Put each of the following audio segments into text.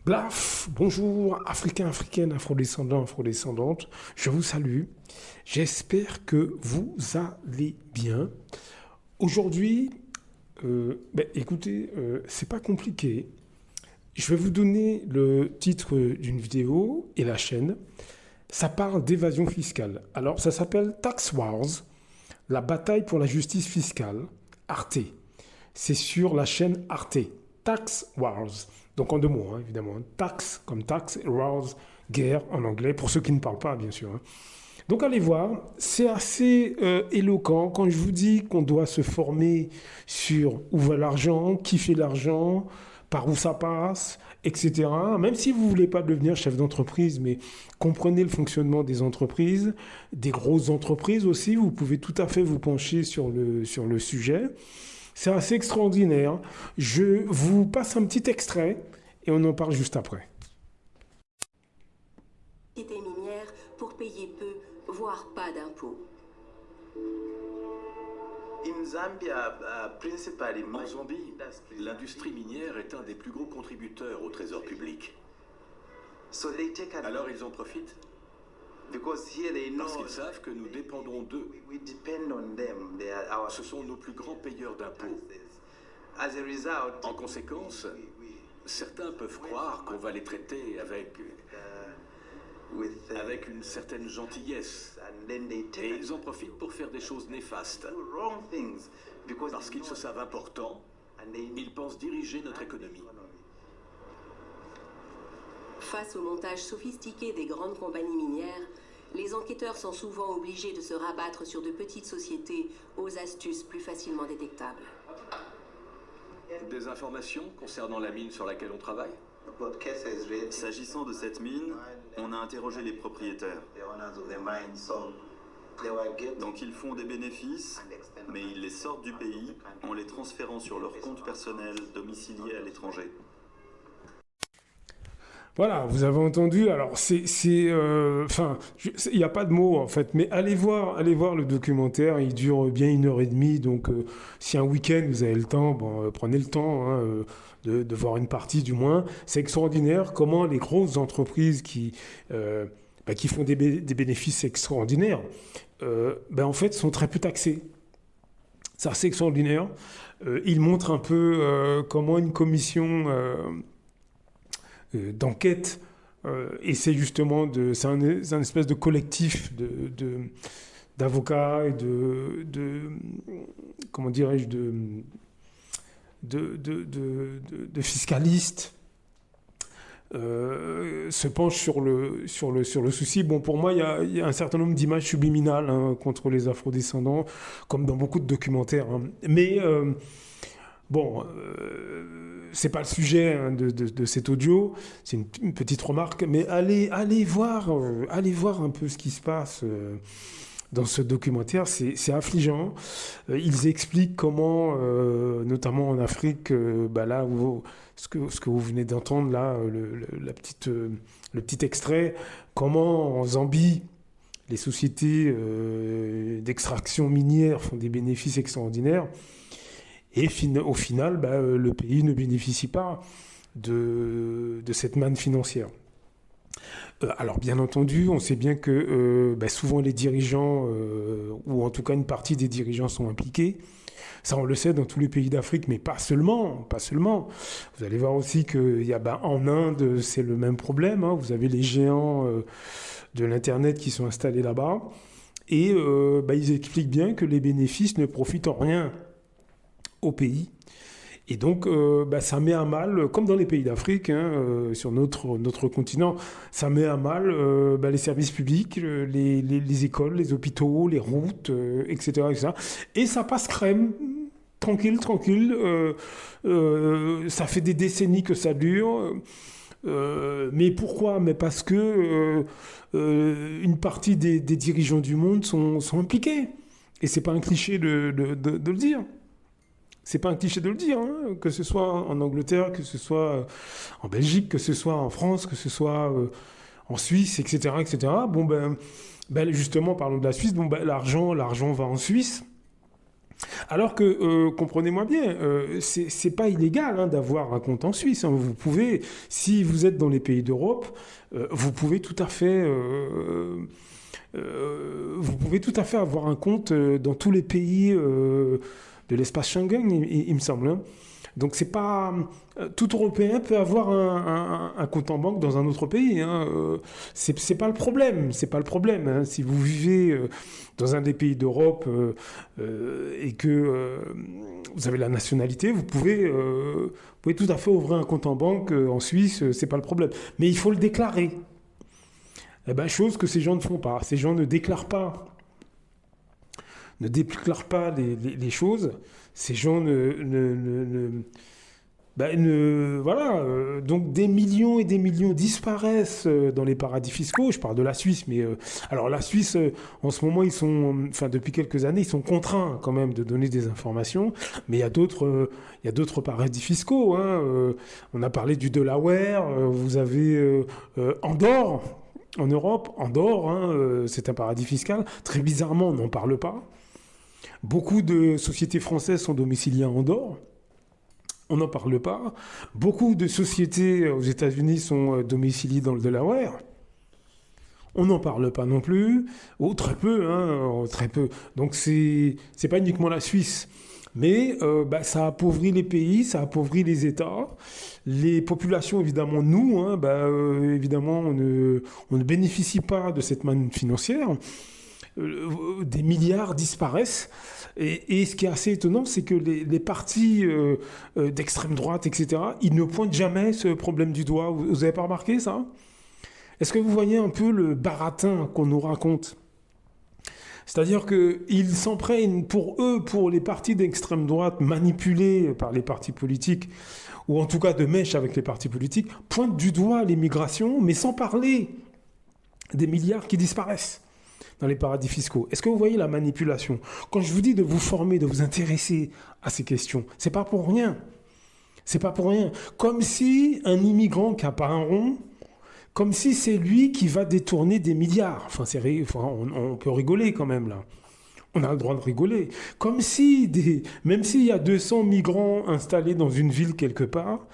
Blaf, bonjour, Africains, Africaines, Afrodescendants, Afrodescendantes, je vous salue. J'espère que vous allez bien. Aujourd'hui, écoutez, c'est pas compliqué. Je vais vous donner le titre d'une vidéo et la chaîne. Ça parle d'évasion fiscale. Alors, ça s'appelle Tax Wars, la bataille pour la justice fiscale, Arte. C'est sur la chaîne Arte. Tax Wars. Donc en deux mots, hein, évidemment. Tax comme taxe, wars, guerre en anglais, pour ceux qui ne parlent pas, bien sûr. Hein. Donc allez voir, c'est assez éloquent quand je vous dis qu'on doit se former sur où va l'argent, qui fait l'argent, par où ça passe, etc. Même si vous ne voulez pas devenir chef d'entreprise, mais comprenez le fonctionnement des entreprises, des grosses entreprises aussi, vous pouvez tout à fait vous pencher sur le sujet. C'est assez extraordinaire. Je vous passe un petit extrait et on en parle juste après. Minière pour payer peu, voire pas d'impôts. In Zambia, principally En Zambie, l'industrie minière est un des plus gros contributeurs au trésor public. So they take Alors ils en profitent because here they know parce qu'ils savent que nous dépendons d'eux. we depend on them. They are our Ce sont nos plus grands payeurs d'impôts. As a result, En conséquence, certains peuvent croire qu'on va les traiter avec une certaine gentillesse. and then they Et take ils en profitent pour faire des choses néfastes. do wrong things because Parce they qu'ils se know savent importants, and they ils pensent diriger notre économie. Face au montage sophistiqué des grandes compagnies minières, les enquêteurs sont souvent obligés de se rabattre sur de petites sociétés aux astuces plus facilement détectables. Des informations concernant la mine sur laquelle on travaille? about cases raised S'agissant de cette mine, on a interrogé les propriétaires. the owners of the mine, so they were getting Donc ils font des bénéfices, mais ils les sortent du pays en les transférant sur leur compte personnel domicilié à l'étranger. Voilà, vous avez entendu. Alors, enfin, il n'y a pas de mots en fait, mais allez voir le documentaire. Il dure bien 1 heure et demie. Donc, si un week-end vous avez le temps, bon, prenez le temps hein, de voir une partie du moins. C'est extraordinaire comment les grosses entreprises qui font des bénéfices extraordinaires, en fait, sont très peu taxées. C'est assez extraordinaire. Il montre un peu comment une commission d'enquête essaie justement de... C'est un espèce de collectif d'avocats et comment dirais-je, de fiscalistes se penche sur le souci. Bon, pour moi, il y a un certain nombre d'images subliminales hein, contre les afrodescendants, comme dans beaucoup de documentaires. Hein. Mais bon, c'est pas le sujet hein, de cet audio. C'est une petite remarque, mais allez voir un peu ce qui se passe. Dans ce documentaire, c'est affligeant. Ils expliquent comment, notamment en Afrique, là, ce que vous venez d'entendre, là, le petit extrait, comment en Zambie, les sociétés d'extraction minière font des bénéfices extraordinaires. Et au final, le pays ne bénéficie pas de cette manne financière. Alors bien entendu, on sait bien que souvent les dirigeants, ou en tout cas une partie des dirigeants sont impliqués. Ça on le sait dans tous les pays d'Afrique, mais pas seulement. Vous allez voir aussi qu'il y a en Inde, c'est le même problème. Hein. Vous avez les géants de l'Internet qui sont installés là-bas. Et ils expliquent bien que les bénéfices ne profitent en rien au pays. Et donc, ça met à mal, comme dans les pays d'Afrique, hein, sur notre continent, ça met à mal les services publics, les écoles, les hôpitaux, les routes, etc., etc. Et ça passe crème, tranquille. Ça fait des décennies que ça dure. Mais pourquoi? Mais parce que une partie des dirigeants du monde sont impliqués. Et c'est pas un cliché de le dire. C'est pas un cliché de le dire, hein, que ce soit en Angleterre, que ce soit en Belgique, que ce soit en France, que ce soit en Suisse, etc., etc. Bon justement, parlons de la Suisse. Bon l'argent va en Suisse Alors que, comprenez-moi bien, c'est pas illégal hein, d'avoir un compte en Suisse. Hein. Vous pouvez, si vous êtes dans les pays d'Europe, vous pouvez tout à fait, vous pouvez tout à fait avoir un compte dans tous les pays de l'espace Schengen, il me semble. Hein. Donc c'est pas tout Européen peut avoir un compte en banque dans un autre pays. Hein. C'est pas le problème. C'est pas le problème. Hein. Si vous vivez dans un des pays d'Europe et que vous avez la nationalité, vous pouvez tout à fait ouvrir un compte en banque en Suisse. C'est pas le problème. Mais il faut le déclarer. Eh ben, chose que ces gens ne font pas. Ces gens ne déclarent pas. Ne déclarent pas les choses. Ces gens voilà, donc des millions et des millions disparaissent dans les paradis fiscaux. Je parle de la Suisse, mais alors la Suisse, en ce moment, depuis quelques années, ils sont contraints quand même de donner des informations. Mais il y a d'autres paradis fiscaux. Hein. On a parlé du Delaware. Vous avez Andorre en Europe. Andorre, hein, c'est un paradis fiscal. Très bizarrement, on n'en parle pas. Beaucoup de sociétés françaises sont domiciliées à Andorre. On n'en parle pas. Beaucoup de sociétés aux États-Unis sont domiciliées dans le Delaware. On n'en parle pas non plus. Ou très peu, hein, très peu. Donc c'est pas uniquement la Suisse. Mais ça appauvrit les pays, ça appauvrit les États. Les populations, évidemment, nous, hein, évidemment, on ne bénéficie pas de cette manne financière. Des milliards disparaissent. Et ce qui est assez étonnant, c'est que les partis d'extrême droite, etc., ils ne pointent jamais ce problème du doigt. Vous n'avez pas remarqué ça? Est-ce que vous voyez un peu le baratin qu'on nous raconte? C'est-à-dire qu'ils s'en prennent pour eux, pour les partis d'extrême droite manipulés par les partis politiques, ou en tout cas de mèche avec les partis politiques, pointent du doigt l'immigration, mais sans parler des milliards qui disparaissent dans les paradis fiscaux. Est-ce que vous voyez la manipulation? Quand je vous dis de vous former, de vous intéresser à ces questions, c'est pas pour rien. C'est pas pour rien. Comme si un immigrant qui n'a pas un rond, comme si c'est lui qui va détourner des milliards. Enfin, on peut rigoler quand même là. On a le droit de rigoler. Comme si, même s'il y a 200 migrants installés dans une ville quelque part,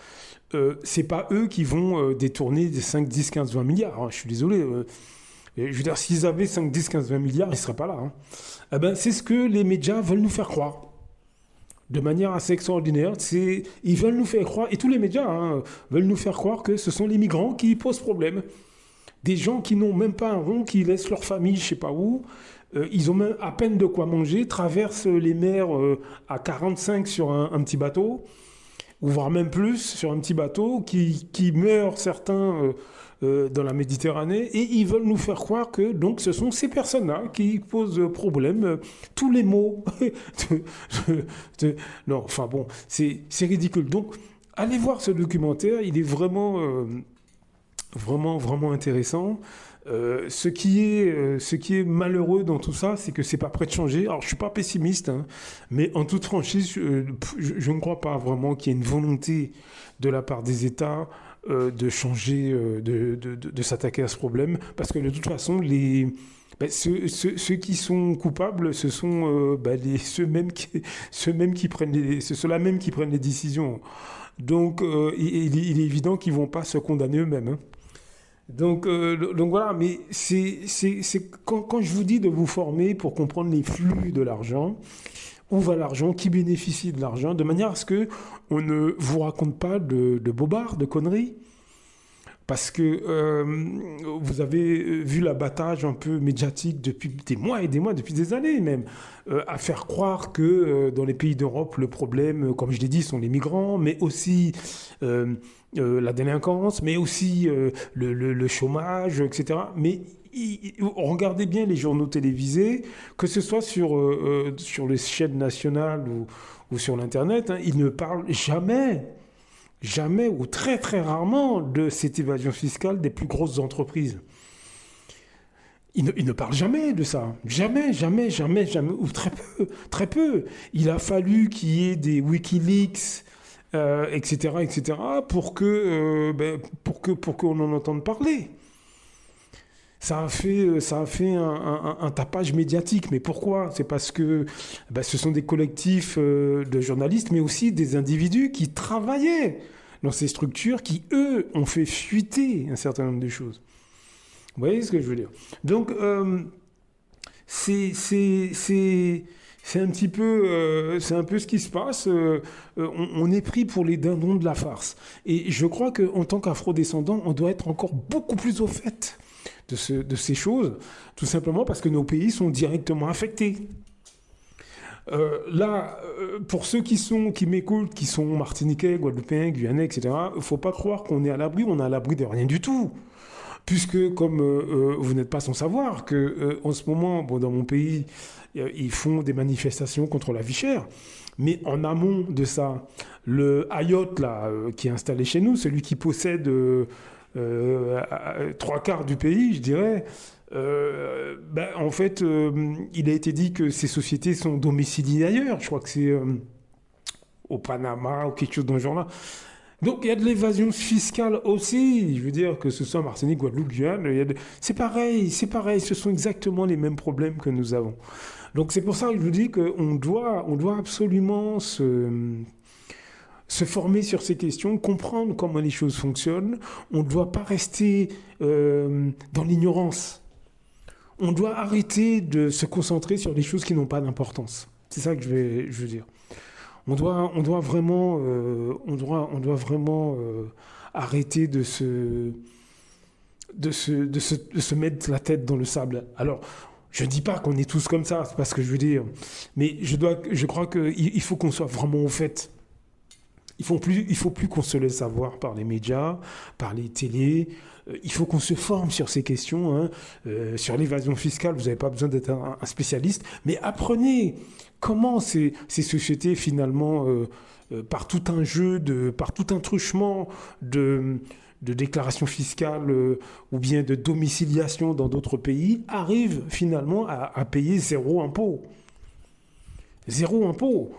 c'est pas eux qui vont détourner des 5, 10, 15, 20 milliards. Hein. Je suis désolé. Je veux dire, s'ils avaient 5, 10, 15, 20 milliards, ils ne seraient pas là. Hein. Eh ben, c'est ce que les médias veulent nous faire croire. De manière assez extraordinaire. Ils veulent nous faire croire, et tous les médias veulent nous faire croire que ce sont les migrants qui posent problème. Des gens qui n'ont même pas un rond, qui laissent leur famille je ne sais pas où. Ils ont même à peine de quoi manger, traversent les mers à 45 sur un petit bateau, ou voire même plus sur un petit bateau, qui meurent certains... dans la Méditerranée, et ils veulent nous faire croire que donc ce sont ces personnes-là qui posent problème, tous les mots. Non, enfin bon, c'est ridicule. Donc, allez voir ce documentaire, il est vraiment, vraiment intéressant. Ce qui est malheureux dans tout ça, c'est que c'est pas prêt de changer. Alors, je suis pas pessimiste, hein, mais en toute franchise, je ne crois pas vraiment qu'il y ait une volonté de la part des États de changer, de s'attaquer à ce problème, parce que de toute façon, ceux qui sont coupables, ce sont ceux-là même qui prennent les décisions. Donc, il est évident qu'ils vont pas se condamner eux-mêmes. Hein. Donc voilà, mais c'est quand je vous dis de vous former pour comprendre les flux de l'argent, où va l'argent, qui bénéficie de l'argent, de manière à ce qu'on ne vous raconte pas de bobards, de conneries. Parce que vous avez vu l'abattage un peu médiatique depuis des mois et des mois, depuis des années même, à faire croire que dans les pays d'Europe, le problème, comme je l'ai dit, sont les migrants, mais aussi la délinquance, mais aussi le chômage, etc. Mais regardez bien les journaux télévisés, que ce soit sur les chaînes nationales ou sur l'Internet, hein, ils ne parlent jamais ou très très rarement de cette évasion fiscale des plus grosses entreprises. Ils ne parlent jamais de ça. Jamais, ou très peu. Il a fallu qu'il y ait des Wikileaks, etc., pour qu'on en entende parler. Ça a fait un tapage médiatique. Mais pourquoi? C'est parce que ce sont des collectifs de journalistes, mais aussi des individus qui travaillaient dans ces structures, qui, eux, ont fait fuiter un certain nombre de choses. Vous voyez ce que je veux dire? Donc, c'est c'est un peu ce qui se passe. On est pris pour les dindons de la farce. Et je crois qu'en tant qu'afro-descendant, on doit être encore beaucoup plus au fait de ces choses, tout simplement parce que nos pays sont directement affectés. Pour ceux qui m'écoutent, qui sont martiniquais, guadeloupéens, guyanais, etc., il ne faut pas croire qu'on est à l'abri, on est à l'abri de rien du tout. Puisque, comme vous n'êtes pas sans savoir, en ce moment, dans mon pays, ils font des manifestations contre la vie chère. Mais en amont de ça, le Hayot, là, qui est installé chez nous, celui qui possède 3/4 du pays, je dirais, en fait, il a été dit que ces sociétés sont domiciliées ailleurs. Je crois que c'est au Panama ou quelque chose dans ce genre-là. Donc il y a de l'évasion fiscale aussi. Je veux dire que ce soit Martinique, Guadeloupe, Guyane, c'est pareil, ce sont exactement les mêmes problèmes que nous avons. Donc c'est pour ça que je vous dis qu'on doit absolument se former sur ces questions, comprendre comment les choses fonctionnent. On ne doit pas rester dans l'ignorance. On doit arrêter de se concentrer sur des choses qui n'ont pas d'importance. C'est ça que je veux dire. On doit vraiment arrêter de se mettre la tête dans le sable. Alors, je ne dis pas qu'on est tous comme ça, c'est pas ce que je veux dire. Mais je crois qu'il faut qu'on soit vraiment au fait. Il faut plus qu'on se laisse avoir par les médias, par les télés. Il faut qu'on se forme sur ces questions. Hein. Sur l'évasion fiscale, vous n'avez pas besoin d'être un spécialiste. Mais apprenez comment ces sociétés, finalement, par tout un jeu, par tout un truchement de déclaration fiscale ou bien de domiciliation dans d'autres pays, arrivent finalement à payer zéro impôt. Zéro impôt.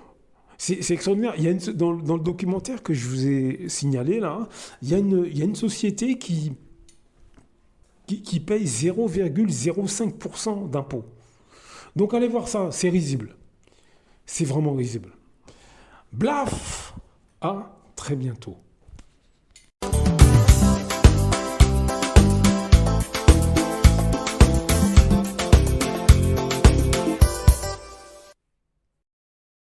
C'est extraordinaire. Dans le documentaire que je vous ai signalé, là, il y a une société qui paye 0,05% d'impôt. Donc allez voir ça, c'est risible. C'est vraiment risible. Blaf! À très bientôt.